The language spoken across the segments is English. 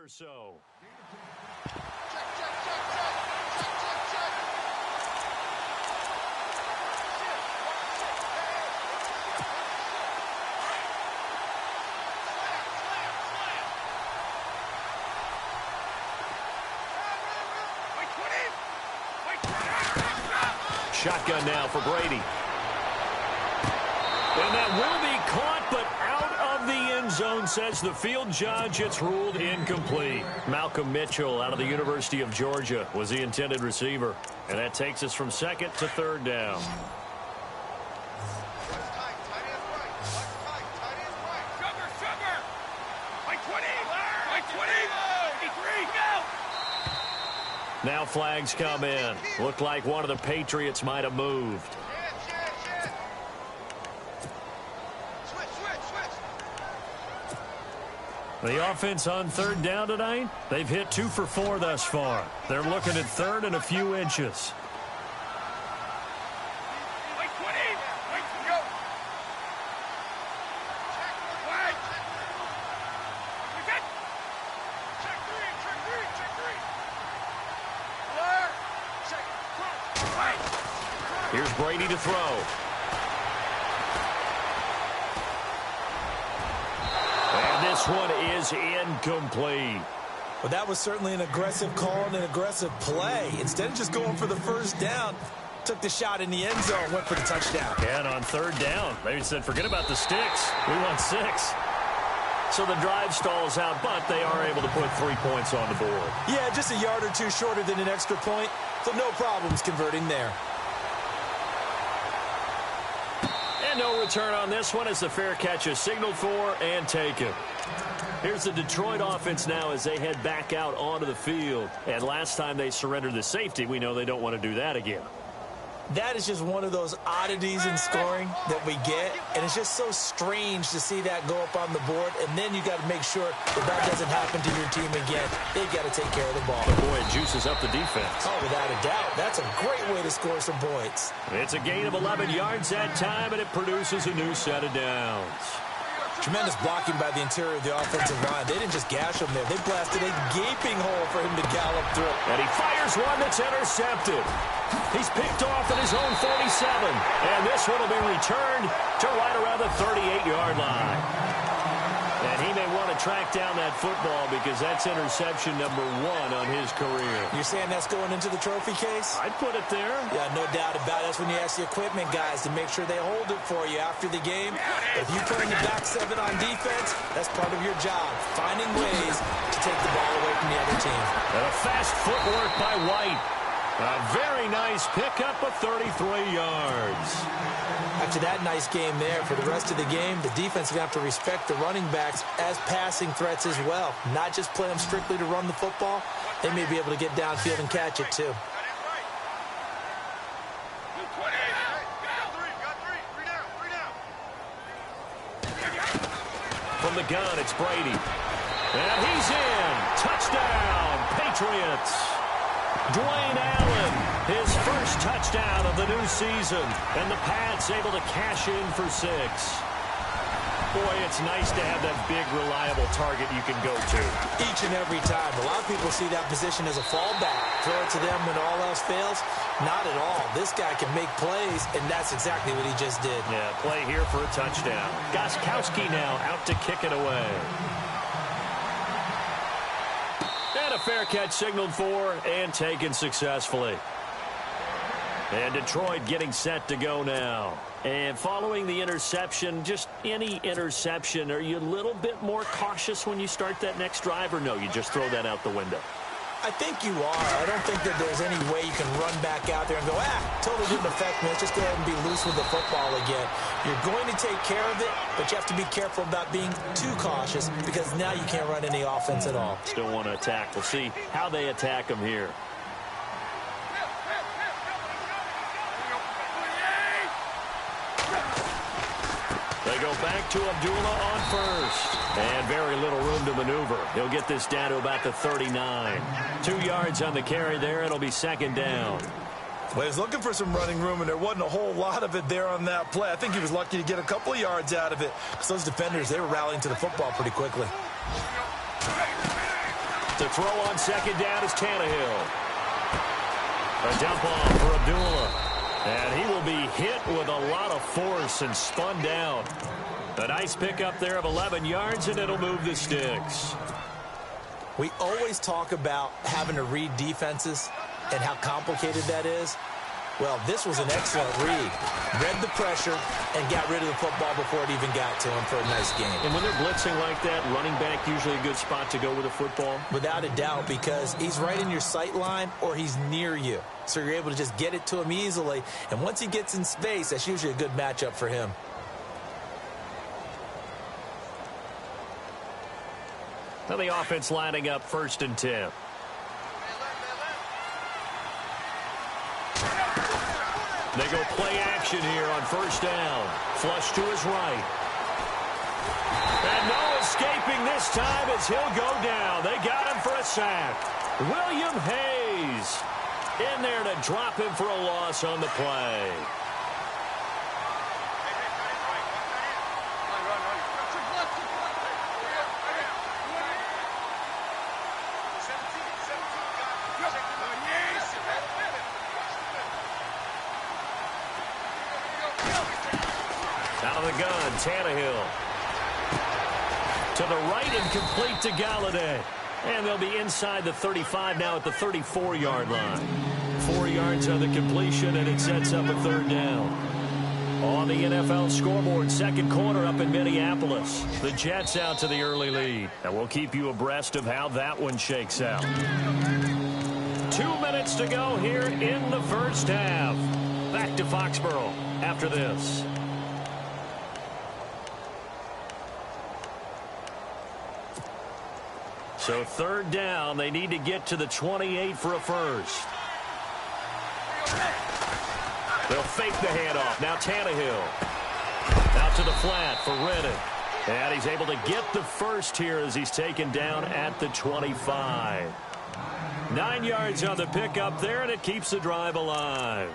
or so. Shotgun now for Brady. And that will be caught, but out of the end zone, says the field judge. It's ruled incomplete. Malcolm Mitchell out of the University of Georgia was the intended receiver. And that takes us from second to third down. Now flags come in. Looked like one of the Patriots might have moved. The offense on third down tonight, they've hit 2 for 4 thus far. They're looking at third and a few inches. Here's Brady to throw. And this one is incomplete. Well, that was certainly an aggressive call and an aggressive play. Instead of just going for the first down, took the shot in the end zone, went for the touchdown. And on third down, they said, forget about the sticks. We want 6. So the drive stalls out, but they are able to put 3 points on the board. Yeah, just a yard or two shorter than an extra point, so no problems converting there. And no return on this one as the fair catch is signaled for and taken. Here's the Detroit offense now as they head back out onto the field. And last time they surrendered the safety, we know they don't want to do that again. That is just one of those oddities in scoring that we get, and it's just so strange to see that go up on the board, and then you got to make sure that doesn't happen to your team again. They've got to take care of the ball. But boy, it juices up the defense. Oh, without a doubt. That's a great way to score some points. It's a gain of 11 yards that time, and it produces a new set of downs. Tremendous blocking by the interior of the offensive line. They didn't just gash him there. They blasted a gaping hole for him to gallop through. And he fires one that's intercepted. He's picked off at his own 47. And this one will be returned to right around the 38-yard line. And he may want to track down that football because that's interception number 1 on his career. You're saying that's going into the trophy case? I'd put it there. Yeah, no doubt about it. That's when you ask the equipment guys to make sure they hold it for you after the game. If you put in the back 7 on defense, that's part of your job, finding ways to take the ball away from the other team. And a fast footwork by White. A very nice pickup of 33 yards. After that nice game there, for the rest of the game, the defense is going to have to respect the running backs as passing threats as well. Not just play them strictly to run the football. They may be able to get downfield and catch it too. From the gun, it's Brady. And he's in. Touchdown, Patriots. Dwayne Allen, his first touchdown of the new season. And the Pats able to cash in for 6. Boy, it's nice to have that big, reliable target you can go to. Each and every time. A lot of people see that position as a fallback. Throw it to them when all else fails. Not at all. This guy can make plays, and that's exactly what he just did. Yeah, play here for a touchdown. Gostkowski now out to kick it away. And a fair catch signaled for and taken successfully. And Detroit getting set to go now. And following the interception, just any interception, are you a little bit more cautious when you start that next drive, or no, you just throw that out the window? I think you are. I don't think that there's any way you can run back out there and go, totally didn't affect me. Let's just go ahead and be loose with the football again. You're going to take care of it, but you have to be careful about being too cautious because now you can't run any offense at all. Still want to attack. We'll see how they attack them here. They go back to Abdullah on first. And very little room to maneuver. He'll get this down to about the 39. 2 yards on the carry there. It'll be second down. Well, he was looking for some running room, and there wasn't a whole lot of it there on that play. I think he was lucky to get a couple of yards out of it because those defenders, they were rallying to the football pretty quickly. To throw on second down is Tannehill. A dump off for Abdullah. And he will be hit with a lot of force and spun down. A nice pickup there of 11 yards, and it'll move the sticks. We always talk about having to read defenses and how complicated that is. Well, this was an excellent read. Read the pressure and got rid of the football before it even got to him for a nice game. And when they're blitzing like that, running back usually a good spot to go with a football? Without a doubt, because he's right in your sight line or he's near you. So you're able to just get it to him easily. And once he gets in space, that's usually a good matchup for him. Now the offense lining up 1st and 10. They go play action here on 1st down. Flush to his right. And no escaping this time as he'll go down. They got him for a sack. William Hayes in there to drop him for a loss on the play. Out of the gun, Tannehill. To the right and complete to Galladay. And they'll be inside the 35 now at the 34-yard line. 4 yards on the completion, and it sets up a 3rd down. On the NFL scoreboard, 2nd quarter up in Minneapolis. The Jets out to the early lead. And we'll keep you abreast of how that one shakes out. 2 minutes to go here in the 1st half. Back to Foxborough after this. So 3rd down, they need to get to the 28 for a first. They'll fake the handoff. Now Tannehill. Out to the flat for Reddick. And he's able to get the first here as he's taken down at the 25. 9 yards on the pickup there, and it keeps the drive alive.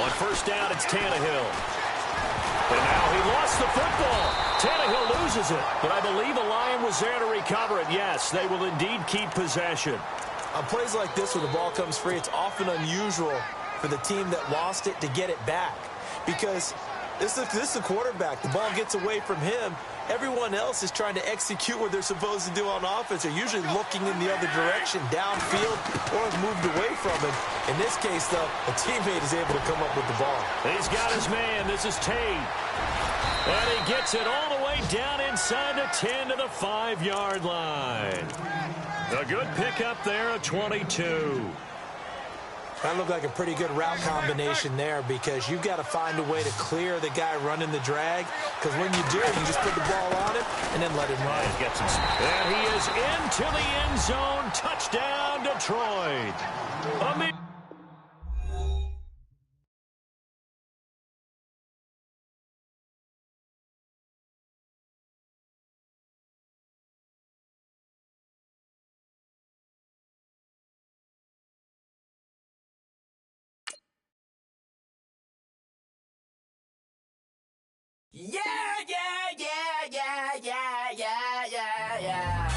On 1st down, it's Tannehill. And now he lost the football. Tannehill loses it. But I believe a Lion was there to recover it. Yes, they will indeed keep possession. On plays like this where the ball comes free, it's often unusual for the team that lost it to get it back. Because this is the quarterback. The ball gets away from him. Everyone else is trying to execute what they're supposed to do on offense. They're usually looking in the other direction, downfield, or have moved away from him. In this case, though, a teammate is able to come up with the ball. He's got his man. This is Tate. And he gets it all the way down inside the 10 to the 5-yard line. A good pickup there of 22. That looked like a pretty good route combination there because you've got to find a way to clear the guy running the drag. Because when you do, you just put the ball on him and then let him run. And he is into the end zone. Touchdown, Detroit. Yeah, yeah, yeah, yeah, yeah, yeah, yeah, yeah.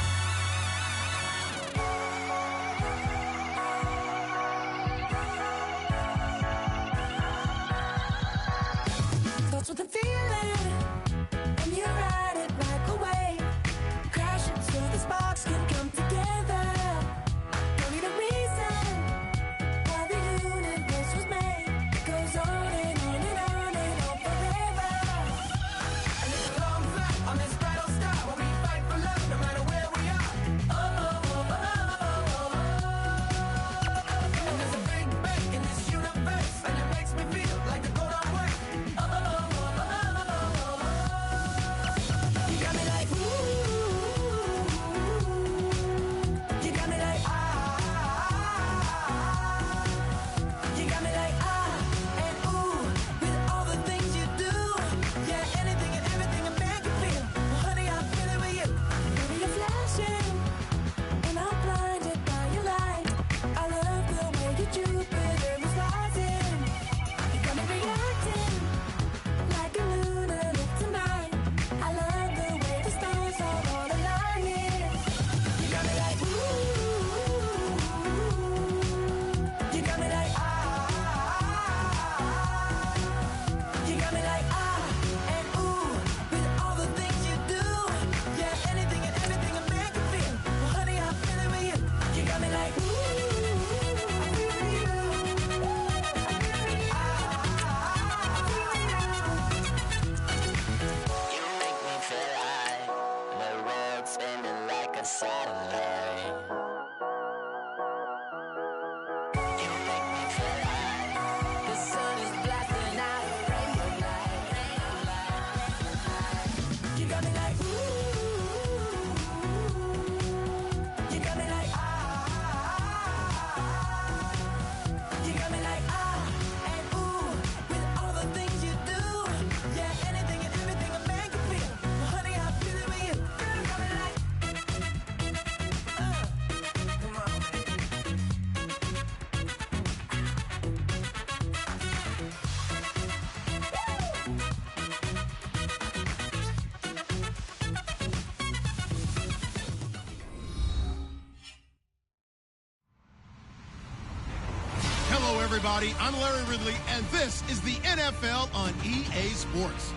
everybody. I'm Larry Ridley, and this is the NFL on EA Sports.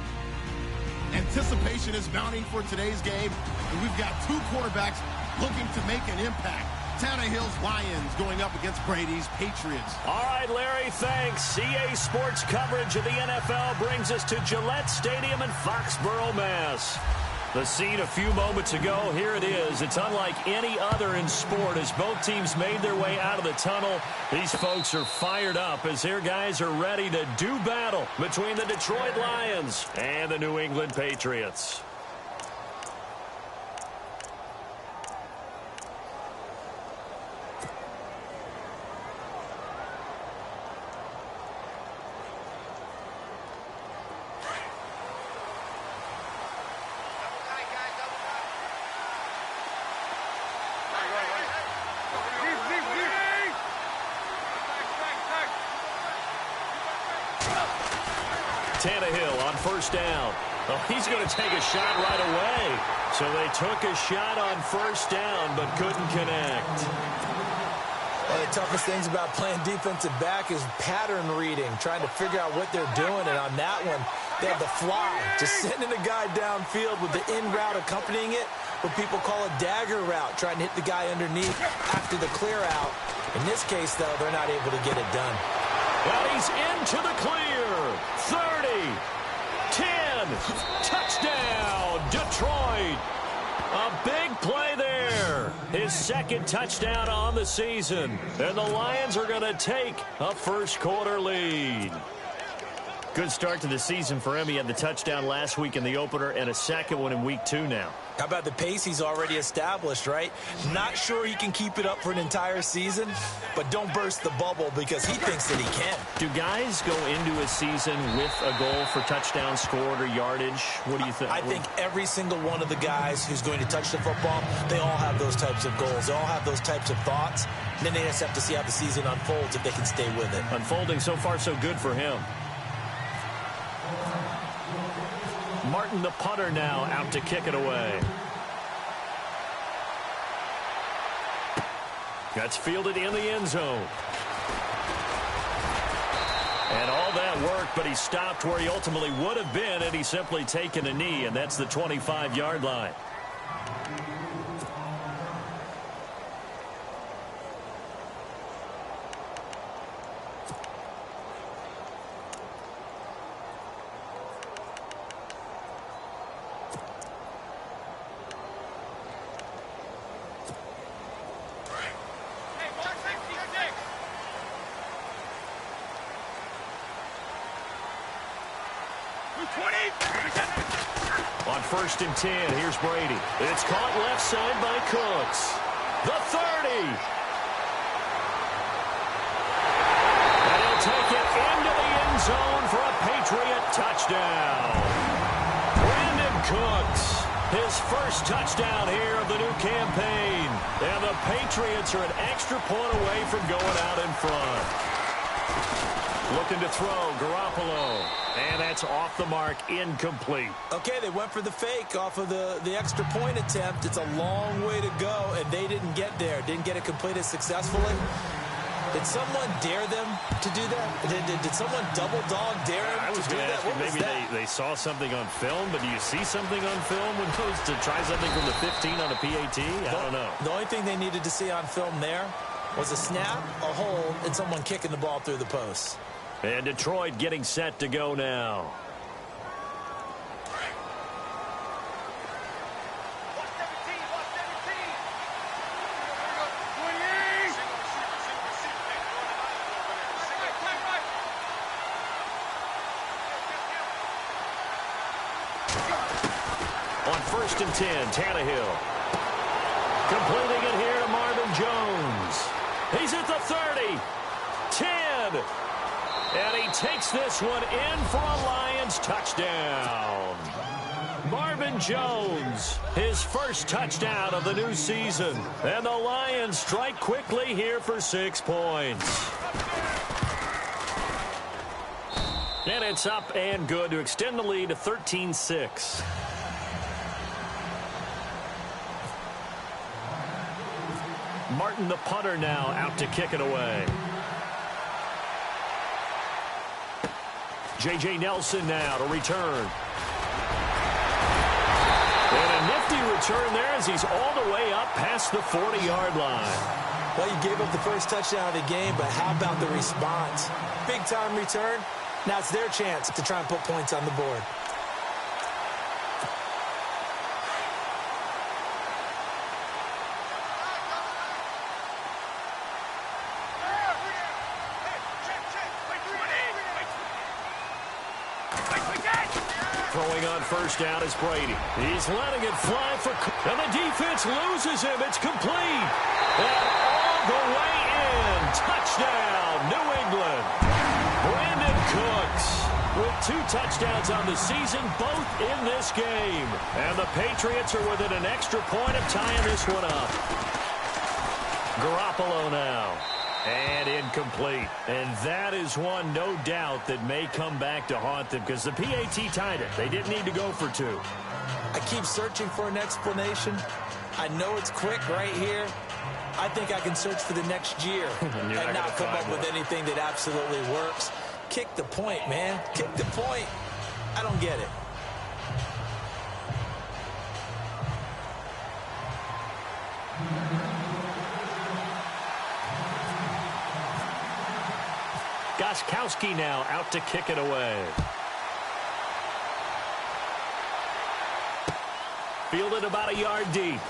Anticipation is mounting for today's game, and we've got two quarterbacks looking to make an impact. Tannehill's Lions going up against Brady's Patriots. All right, Larry, thanks. EA Sports coverage of the NFL brings us to Gillette Stadium in Foxborough, Mass. The scene a few moments ago, here it is. It's unlike any other in sport as both teams made their way out of the tunnel. These folks are fired up as their guys are ready to do battle between the Detroit Lions and the New England Patriots. Tannehill on first down. Oh, he's going to take a shot right away. So they took a shot on first down but couldn't connect. One of the toughest things about playing defensive back is pattern reading, trying to figure out what they're doing. And on that one, they had the fly, just sending a guy downfield with the in route accompanying it, what people call a dagger route, trying to hit the guy underneath after the clear out. In this case, though, they're not able to get it done. Well, he's into the clear. 30, 10, touchdown, Detroit. A big play there. His second touchdown on the season. And the Lions are going to take a first-quarter lead. Good start to the season for him. He had the touchdown last week in the opener and a second one in week 2 now. How about the pace he's already established, right? Not sure he can keep it up for an entire season, but don't burst the bubble because he thinks that he can. Do guys go into a season with a goal for touchdowns scored or yardage? What do you think? I think every single one of the guys who's going to touch the football, they all have those types of goals. They all have those types of thoughts. And then they just have to see how the season unfolds if they can stay with it. Unfolding so far so good for him. Martin, the punter, now out to kick it away. That's fielded in the end zone. And all that worked, but he stopped where he ultimately would have been had he simply taken a knee, and that's the 25-yard line. On 1st and 10, here's Brady. It's caught left side by Cooks. The 30. And he'll take it into the end zone for a Patriot touchdown. Brandon Cooks, his first touchdown here of the new campaign. And the Patriots are an extra point away from going out in front. Looking to throw, Garoppolo. And that's off the mark, incomplete. Okay, they went for the fake off of the extra point attempt. It's a long way to go, and they didn't get there. Didn't get it completed successfully. Did someone dare them to do that? Did someone double dog dare them I was to do going to that? ask you, maybe they saw something on film, but do you see something on film when goes to try something from the 15 on a PAT? I don't know. The only thing they needed to see on film there was a snap, a hold, and someone kicking the ball through the post. And Detroit getting set to go now. On 1st and 10, Tannehill. Completing it here to Marvin Jones. He's at the 30. 10. And he takes this one in for a Lions touchdown. Marvin Jones, his first touchdown of the new season. And the Lions strike quickly here for 6 points. And it's up and good to extend the lead to 13-6. Martin, the punter, now out to kick it away. J.J. Nelson now to return. And a nifty return there as he's all the way up past the 40-yard line. Well, you gave up the first touchdown of the game, but how about the response? Big-time return. Now it's their chance to try and put points on the board. Throwing on first down is Brady. He's letting it fly for... And the defense loses him. It's complete. And all the way in. Touchdown, New England. Brandon Cooks with 2 touchdowns on the season, both in this game. And the Patriots are within an extra point of tying this one up. Garoppolo now. And incomplete. And that is one, no doubt, that may come back to haunt them because the PAT tied it. They didn't need to go for 2. I keep searching for an explanation. I know it's quick right here. I think I can search for the next year and not come up with anything that absolutely works. Kick the point, man. Kick the point. I don't get it. Gostkowski now out to kick it away. Fielded about a yard deep.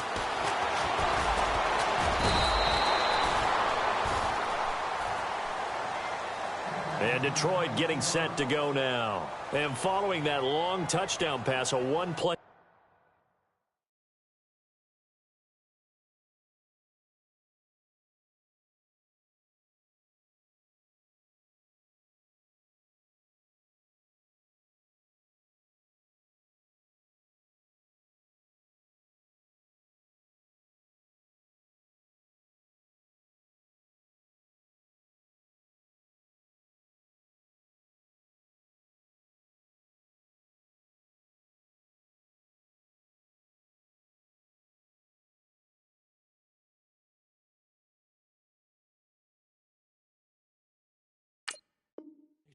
And Detroit getting set to go now. And following that long touchdown pass, a one-play.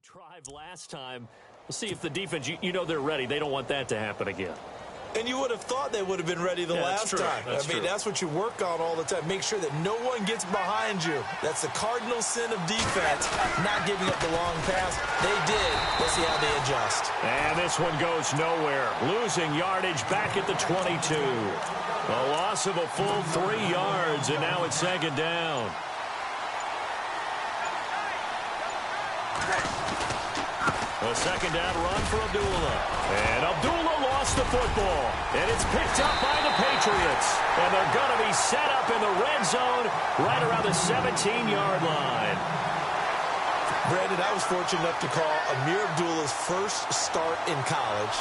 Drive last time. We'll see if the defense, you know they're ready. They don't want that to happen again. And you would have thought they would have been ready the last time. I mean, that's what you work on all the time. Make sure that no one gets behind you. That's the cardinal sin of defense, not giving up the long pass. They did. Let's see how they adjust. And this one goes nowhere. Losing yardage back at the 22. A loss of a full 3 yards, and now it's second down. A second down run for Abdullah. And Abdullah lost the football. And it's picked up by the Patriots. And they're going to be set up in the red zone right around the 17-yard line. Brandon, I was fortunate enough to call Amir Abdullah's first start in college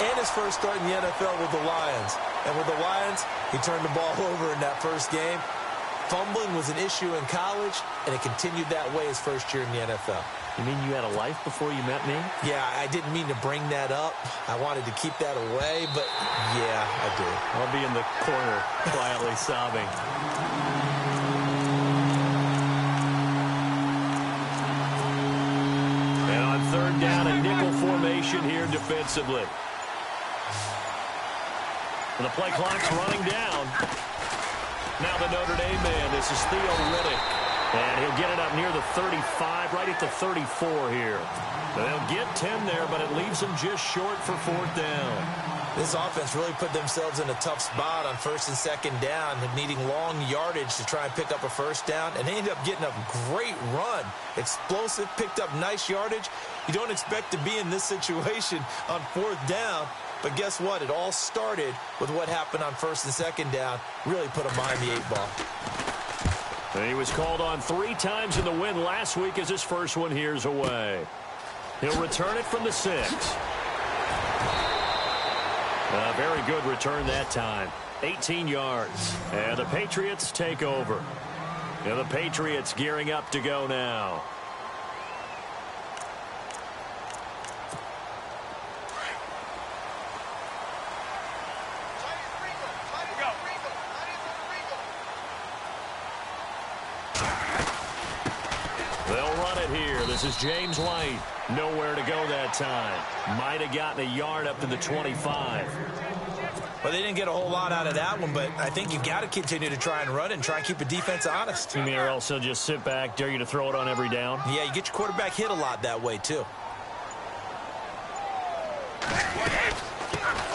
and his first start in the NFL with the Lions. And with the Lions, he turned the ball over in that first game. Fumbling was an issue in college, and it continued that way his first year in the NFL. You mean you had a life before you met me? Yeah, I didn't mean to bring that up. I wanted to keep that away, but yeah, I do. I'll be in the corner quietly sobbing. And on third down, a nickel formation here defensively. And the play clock's running down. Now the Notre Dame man, this is Theo Riddick. And he'll get it up near the 35, right at the 34 here. They'll get 10 there, but it leaves them just short for fourth down. This offense really put themselves in a tough spot on first and second down, needing long yardage to try and pick up a first down, and they ended up getting a great run. Explosive, picked up nice yardage. You don't expect to be in this situation on fourth down, but guess what? It all started with what happened on first and second down. Really put them behind the 8-ball. And he was called on 3 times in the win last week as his first one here's away. He'll return it from the 6. A very good return that time. 18 yards. And the Patriots take over. And the Patriots gearing up to go now. They'll run it here. This is James White. Nowhere to go that time. Might have gotten a yard up to the 25. Well, they didn't get a whole lot out of that one, but I think you've got to continue to try and run it and try and keep the defense honest. You mean or else they'll just sit back, dare you to throw it on every down? Yeah, you get your quarterback hit a lot that way, too.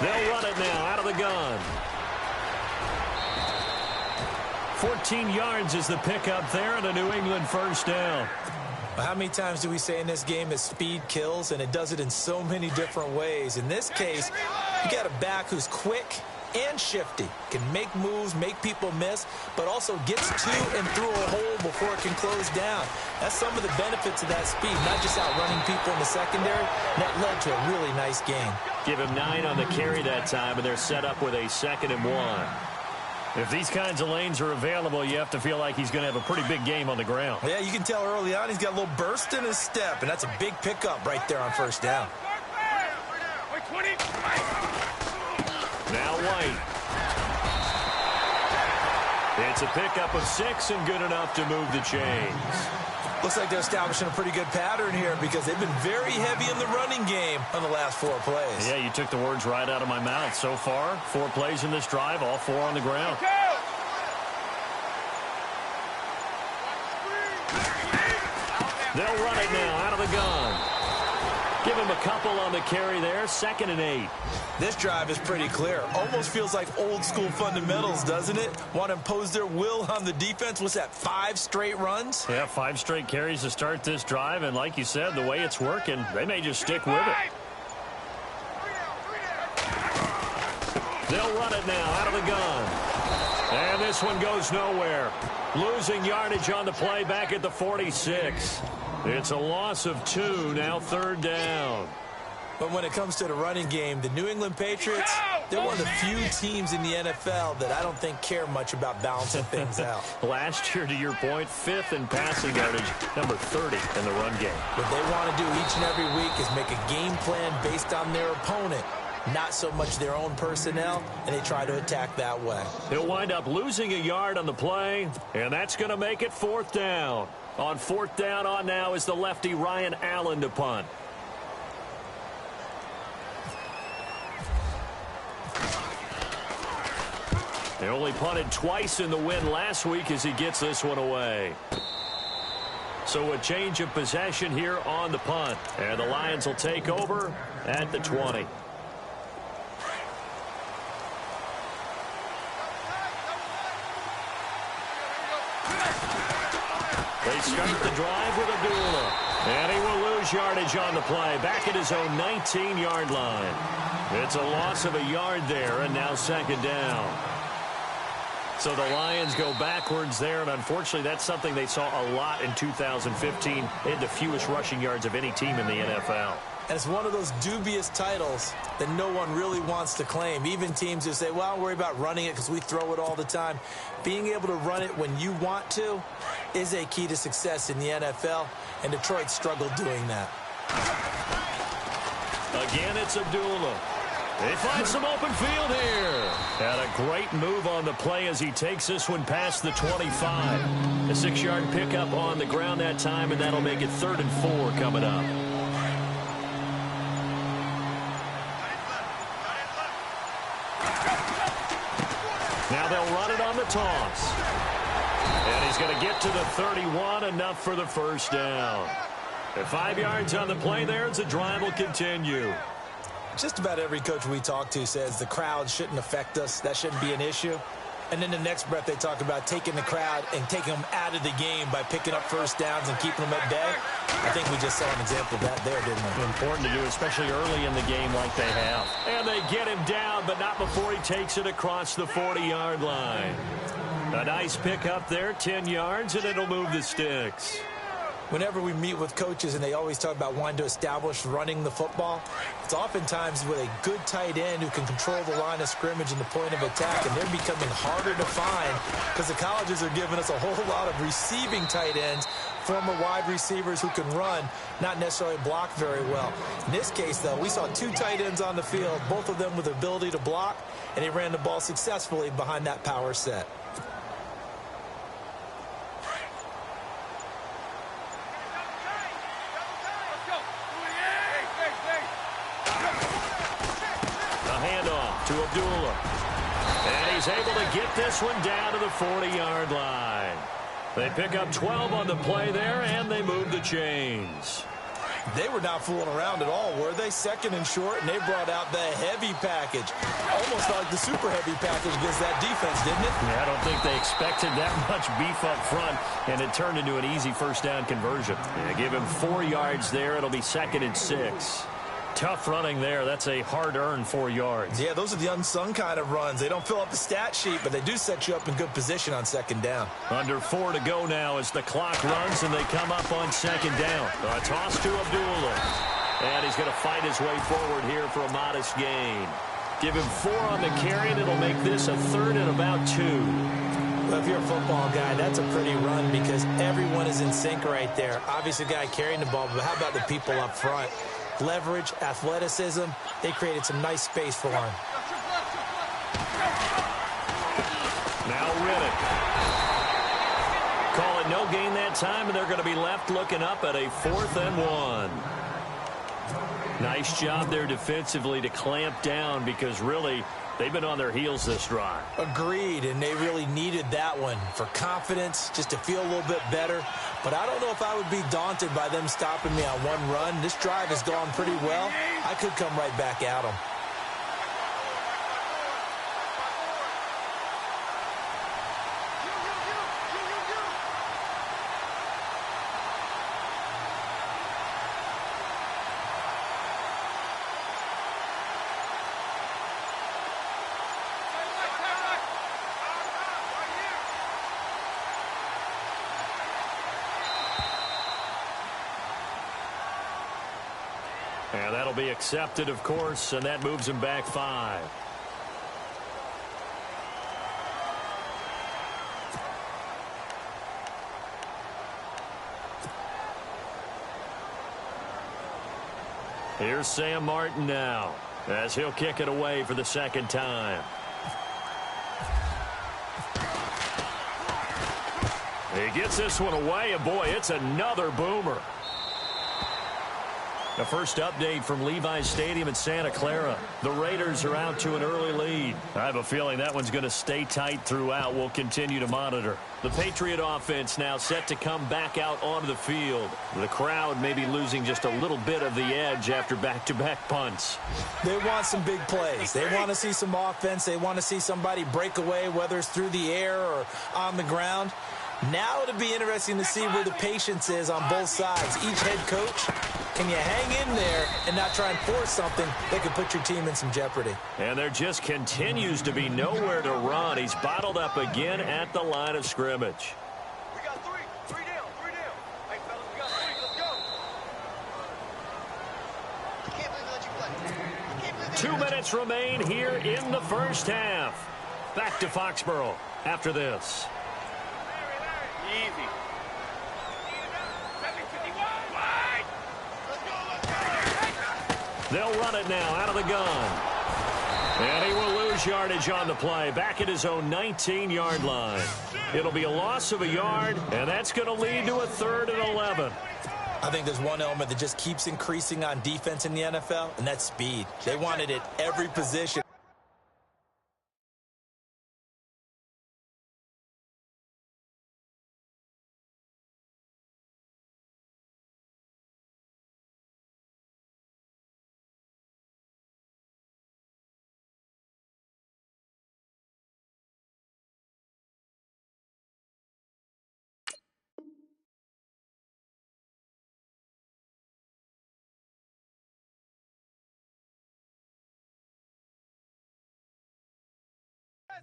They'll run it now out of the gun. 14 yards is the pickup there and a New England first down. Well, how many times do we say in this game that speed kills, and it does it in so many different ways? In this case, you got a back who's quick and shifty, can make moves, make people miss, but also gets to and through a hole before it can close down. That's some of the benefits of that speed, not just outrunning people in the secondary. And that led to a really nice game. Give him 9 on the carry that time, and they're set up with a 2nd and 1. If these kinds of lanes are available, you have to feel like he's going to have a pretty big game on the ground. Yeah, you can tell early on he's got a little burst in his step, and that's a big pickup right there on first down. Now White. It's a pickup of 6 and good enough to move the chains. Looks like they're establishing a pretty good pattern here because they've been very heavy in the running game on the last 4 plays. Yeah, you took the words right out of my mouth. So far, 4 plays in this drive, all 4 on the ground. They'll run it now out of the gun. Give him a couple on the carry there, 2nd and 8. This drive is pretty clear. Almost feels like old school fundamentals, doesn't it? Want to impose their will on the defense. What's that, 5 straight runs? Yeah, 5 straight carries to start this drive, and like you said, the way it's working, they may just stick with it. They'll run it now out of the gun. And this one goes nowhere. Losing yardage on the play back at the 46. It's a loss of 2, now 3rd down. But when it comes to the running game, the New England Patriots, they're one of the few teams in the NFL that I don't think care much about balancing things out. Last year, to your point, 5th in passing yardage, number 30 in the run game. What they want to do each and every week is make a game plan based on their opponent, not so much their own personnel, and they try to attack that way. He'll wind up losing a yard on the play, and that's going to make it 4th down. On 4th down on now is the lefty Ryan Allen to punt. They only punted twice in the win last week as he gets this one away. So a change of possession here on the punt. And the Lions will take over at the 20. They start the drive with Abdullah. And he will lose yardage on the play. Back at his own 19-yard line. It's a loss of a yard there, and now 2nd down. So the Lions go backwards there, and unfortunately that's something they saw a lot in 2015. They had the fewest rushing yards of any team in the NFL. And it's one of those dubious titles that no one really wants to claim. Even teams who say, well, I'll worry about running it because we throw it all the time. Being able to run it when you want to is a key to success in the NFL, and Detroit struggled doing that. Again, it's Abdullah. They find some open field here. Had a great move on the play as he takes this one past the 25. A 6-yard pickup on the ground that time, and that'll make it 3rd and 4 coming up. Now they'll run it on the toss. And he's going to get to the 31, enough for the first down. At 5 yards on the play there, as the drive will continue. Just about every coach we talk to says the crowd shouldn't affect us. That shouldn't be an issue. And then the next breath they talk about taking the crowd and taking them out of the game by picking up first downs and keeping them at bay. I think we just saw an example of that there, didn't we? Important to do, especially early in the game like they have. And they get him down, but not before he takes it across the 40-yard line. A nice pickup there, 10 yards, and it'll move the sticks. Whenever we meet with coaches and they always talk about wanting to establish running the football, it's oftentimes with a good tight end who can control the line of scrimmage and the point of attack, and they're becoming harder to find because the colleges are giving us a whole lot of receiving tight ends, former wide receivers who can run, not necessarily block very well. In this case, though, we saw 2 tight ends on the field, both of them with the ability to block, and they ran the ball successfully behind that power set. Abdullah. And he's able to get this one down to the 40-yard line. They pick up 12 on the play there, and they move the chains. They were not fooling around at all, were they? Second and short, and they brought out the heavy package. Almost like the super heavy package against that defense, didn't it? Yeah, I don't think they expected that much beef up front, and it turned into an easy first down conversion. Yeah, give him 4 yards there. It'll be 2nd and 6. Tough running there. That's a hard-earned 4 yards. Yeah, those are the unsung kind of runs. They don't fill up the stat sheet, but they do set you up in good position on 2nd down. Under 4 to go now as the clock runs, and they come up on 2nd down. A toss to Abdullah. And he's going to fight his way forward here for a modest gain. Give him 4 on the carry, and it'll make this a 3rd and about 2. Well, if you're a football guy, that's a pretty run because everyone is in sync right there. Obviously, the guy carrying the ball, but how about the people up front? Leverage, athleticism, they created some nice space for him. Now Riddick. Call it no gain that time, and they're going to be left looking up at a 4th and 1. Nice job there defensively to clamp down because really they've been on their heels this drive. Agreed, and they really needed that one for confidence, just to feel a little bit better. But I don't know if I would be daunted by them stopping me on one run. This drive has gone pretty well. I could come right back at them. And that'll be accepted, of course, and that moves him back 5. Here's Sam Martin now, as he'll kick it away for the 2nd time. He gets this one away, and boy, it's another boomer. The first update from Levi's Stadium in Santa Clara. The Raiders are out to an early lead. I have a feeling that one's going to stay tight throughout. We'll continue to monitor. The Patriot offense now set to come back out onto the field. The crowd may be losing just a little bit of the edge after back-to-back punts. They want some big plays. They want to see some offense. They want to see somebody break away, whether it's through the air or on the ground. Now it'll be interesting to see where the patience is on both sides. Each head coach, can you hang in there and not try and force something that could put your team in some jeopardy? And there just continues to be nowhere to run. He's bottled up again at the line of scrimmage. We got 3. 3 down. 3 down. Hey, fellas, we got 3. Let's go. I can't believe they let you play. I can't believe they 2 minutes remain here in the first half. Back to Foxborough after this. Easy. They'll run it now out of the gun. And he will lose yardage on the play. Back at his own 19-yard line. It'll be a loss of a yard, and that's going to lead to a 3rd and 11. I think there's one element that just keeps increasing on defense in the NFL, and that's speed. They want it at every position.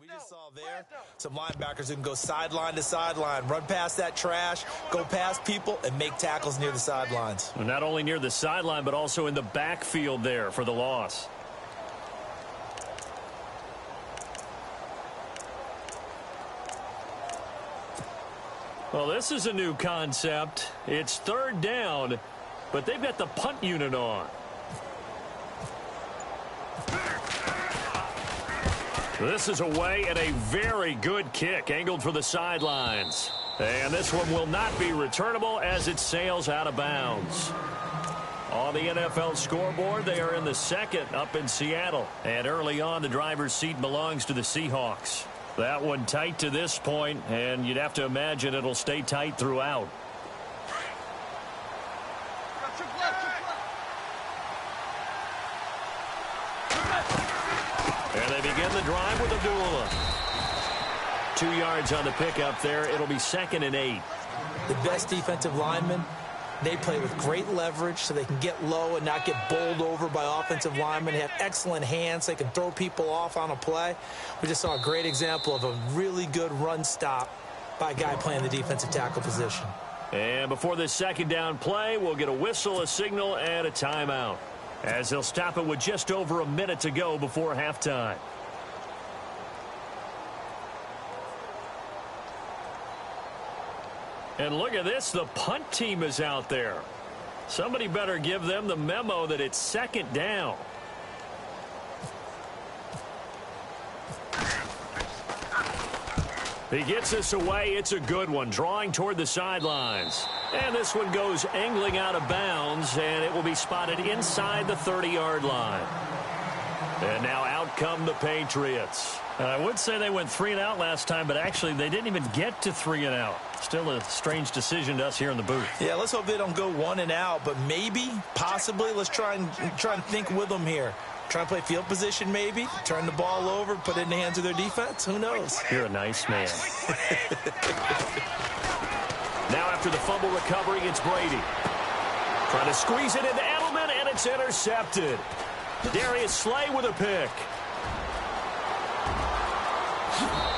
We just saw there some linebackers who can go sideline to sideline, run past that trash, go past people, and make tackles near the sidelines. Well, not only near the sideline, but also in the backfield there for the loss. Well, this is a new concept. It's 3rd down, but they've got the punt unit on. This is away and a very good kick angled for the sidelines. And this one will not be returnable as it sails out of bounds. On On the NFL scoreboard, they are in the second up in Seattle. And early on, the driver's seat belongs to the Seahawks. That one tight to this point, and you'd have to imagine it'll stay tight throughout. And they begin the drive with Abdullah. 2 yards on the pickup there. It'll be 2nd and 8. The best defensive linemen, they play with great leverage so they can get low and not get bowled over by offensive linemen. They have excellent hands. They can throw people off on a play. We just saw a great example of a really good run stop by a guy playing the defensive tackle position. And before this second down play, we'll get a whistle, a signal, and a timeout, as they'll stop it with just over a minute to go before halftime. And look at this, the punt team is out there. Somebody better give them the memo that it's 2nd down. He gets this away. It's a good one, drawing toward the sidelines. And this one goes angling out of bounds, and it will be spotted inside the 30-yard line. And now out come the Patriots. I would say they went 3 and out last time, but actually they didn't even get to 3 and out. Still a strange decision to us here in the booth. Yeah, let's hope they don't go 1 and out, but maybe, possibly, let's try and think with them here. Try and play field position maybe, turn the ball over, put it in the hands of their defense. Who knows? You're a nice man. Now after the fumble recovery, it's Brady. Trying to squeeze it into Edelman, and it's intercepted. Darius Slay with a pick.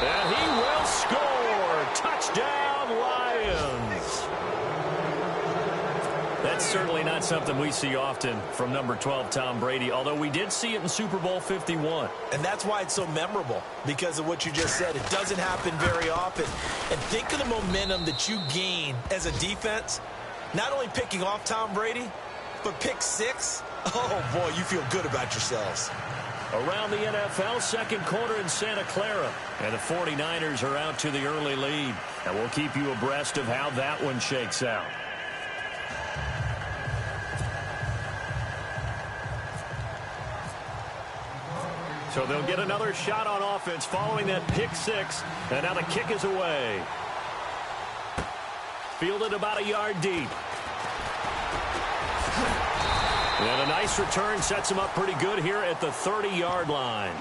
And he will score. Touchdown, Lions. That's certainly not something we see often from number 12, Tom Brady, although we did see it in Super Bowl 51. And that's why it's so memorable, because of what you just said. It doesn't happen very often. And think of the momentum that you gain as a defense, not only picking off Tom Brady, but pick 6. Oh, boy, you feel good about yourselves. Around the NFL, second quarter in Santa Clara. And the 49ers are out to the early lead. And we'll keep you abreast of how that one shakes out. So they'll get another shot on offense following that pick 6. And now the kick is away. Fielded about a yard deep. And a nice return sets him up pretty good here at the 30-yard line.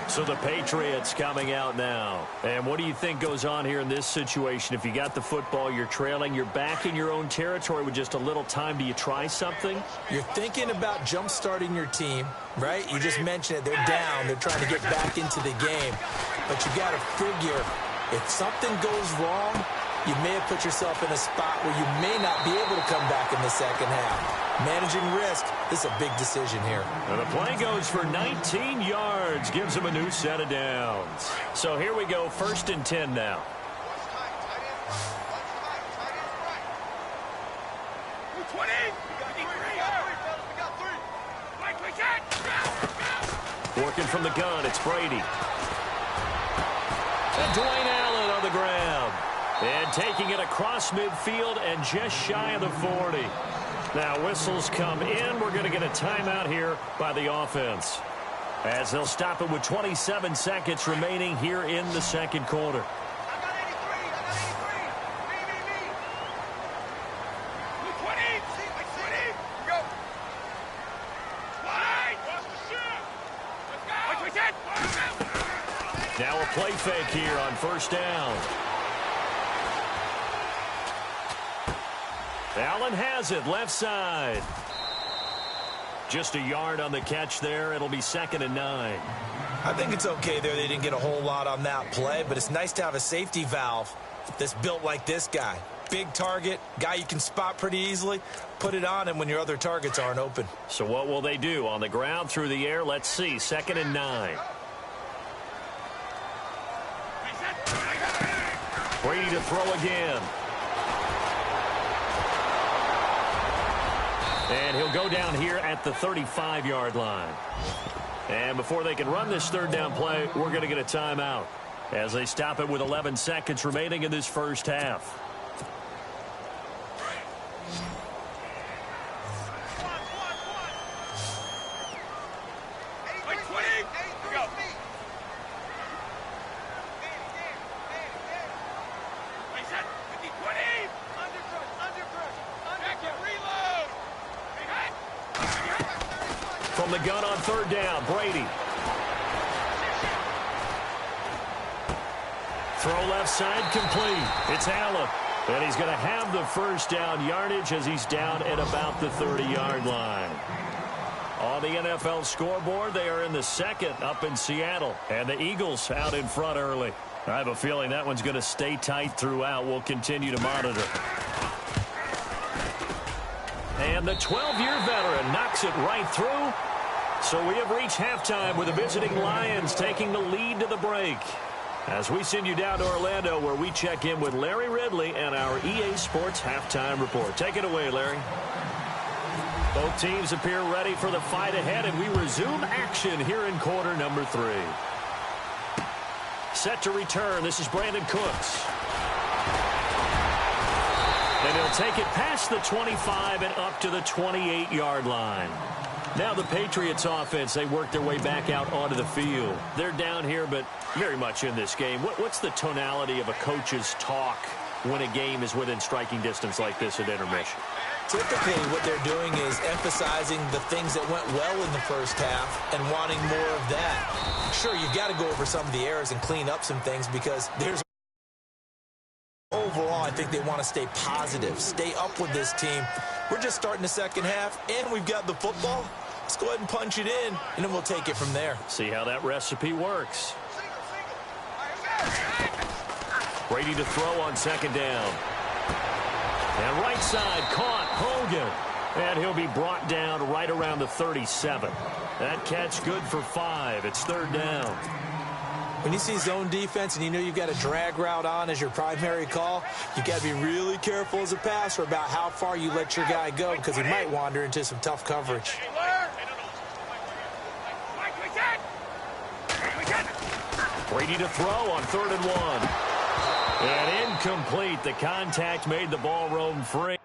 So the Patriots coming out now. And what do you think goes on here in this situation? If you got the football, you're trailing, you're back in your own territory with just a little time. Do you try something? You're thinking about jump-starting your team, right? You just mentioned it. They're down. They're trying to get back into the game. But you got to figure, if something goes wrong, you may have put yourself in a spot where you may not be able to come back in the second half. Managing risk, this is a big decision here. And the play goes for 19 yards, gives him a new set of downs. So here we go, 1st and 10 now. Working from the gun, it's Brady. And Dwayne Allen on the ground. And taking it across midfield and just shy of the 40. Now whistles come in. We're going to get a timeout here by the offense, as they'll stop it with 27 seconds remaining here in the second quarter. Now a play fake here on 1st down. Allen has it, left side. Just a yard on the catch there. It'll be 2nd and 9. I think it's okay there. They didn't get a whole lot on that play, but it's nice to have a safety valve that's built like this guy. Big target, guy you can spot pretty easily. Put it on him when your other targets aren't open. So what will they do? On the ground, through the air? Let's see. 2nd and 9. Brady to throw again. And he'll go down here at the 35-yard line. And before they can run this 3rd down play, we're going to get a timeout, as they stop it with 11 seconds remaining in this first half. From the gun on third down, Brady. Throw left side, complete. It's Allen. And he's going to have the first down yardage as he's down at about the 30-yard line. On the NFL scoreboard, they are in the second up in Seattle. And the Eagles out in front early. I have a feeling that one's going to stay tight throughout. We'll continue to monitor. And the 12-year veteran knocks it right through. So we have reached halftime with the visiting Lions taking the lead to the break. As we send you down to Orlando, where we check in with Larry Ridley and our EA Sports Halftime Report. Take it away, Larry. Both teams appear ready for the fight ahead, and we resume action here in quarter number 3. Set to return. This is Brandon Cooks. And he'll take it past the 25 and up to the 28-yard line. Now the Patriots offense, they work their way back out onto the field. They're down here, but very much in this game. What's the tonality of a coach's talk when a game is within striking distance like this at intermission? Typically, what they're doing is emphasizing the things that went well in the first half and wanting more of that. Sure, you've got to go over some of the errors and clean up some things because there's overall, I think they want to stay positive, stay up with this team. We're just starting the second half, and we've got the football. Let's go ahead and punch it in, and then we'll take it from there. See how that recipe works. Brady to throw on second down. And right side caught Hogan. And he'll be brought down right around the 37. That catch good for 5. It's third down. When you see zone defense and you know you've got a drag route on as your primary call, you've got to be really careful as a passer about how far you let your guy go because he might wander into some tough coverage. Brady to throw on 3rd and 1. And incomplete. The contact made the ball roam free.